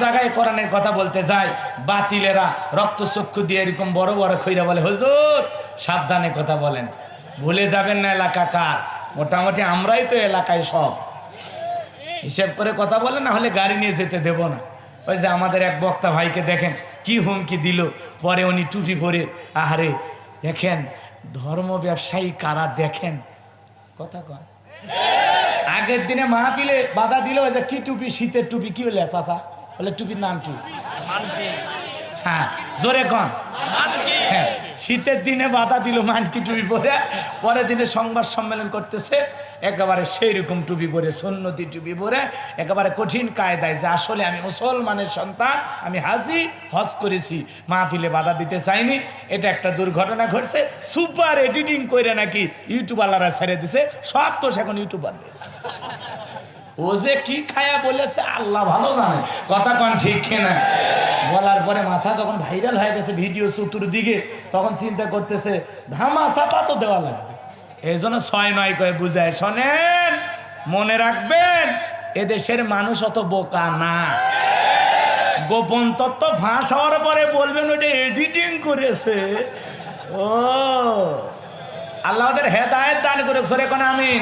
জায়গায় কোরআনের কথা বলতে যায়, বাতিলেরা রক্তচক্ষু দিয়ে এরকম বড় বড় কইরা বলে, হুজুর সাবধানে কথা বলেন, ভুলে যাবেন না এলাকা কার। মোটামুটি আমরাই তো এলাকায় সব, হিসেব করে কথা বলে, না হলে গাড়ি নিয়ে যেতে দেব না। ওই যে আমাদের এক বক্তা ভাইকে দেখেন কি হুমকি দিল, পরে উনি টুপি পরে, আহারে দেখেন ধর্ম ব্যবসায়ী কারা দেখেন, কথা কয়। আগের দিনে মাহফিলে বাধা দিল, ওই যে কি টুপি, শীতের টুপি, কি হলে চাচা বলে টুপির নাম কি? হ্যাঁ জোরে কন। হ্যাঁ, শীতের দিনে বাধা দিল মানকি টুপি পরে, পরের দিনে সংবাদ সম্মেলন করতেছে একেবারে সেই রকম টুপি পরে, সুন্নতি টুপি পরে, একেবারে কঠিন কায়দায় যে আসলে আমি মুসলমানের সন্তান, আমি হাজি, হজ করেছি, মাহফিলে বাধা দিতে চাইনি, এটা একটা দুর্ঘটনা ঘটছে, সুপার এডিটিং করে নাকি ইউটিউবাররা ছেড়ে দিছে, সব তো এখন ইউটিউবার দিয়ে। ও যে কি খায়া বলেছে আল্লাহ ভালো জানে, কথা কন ঠিক কিনা? বলার পরে মাথা যখন ভাইরাল হয়ে গেছে ভিডিও চতুর্দিকে, তখন চিন্তা করতেছে ধামা চাপা তো দেওয়া লাগবে। এই জন্য 6-9 করে বুঝায়, শোনেন মনে রাখবেন এদেশের মানুষ অত বোকা না। গোপন তত্ত্ব ফাঁস হওয়ার পরে বলবেন ওটা এডিটিং করেছে। ও আল্লাহ ওদের হেদায়েত দান করে, সরে কোন আমিন।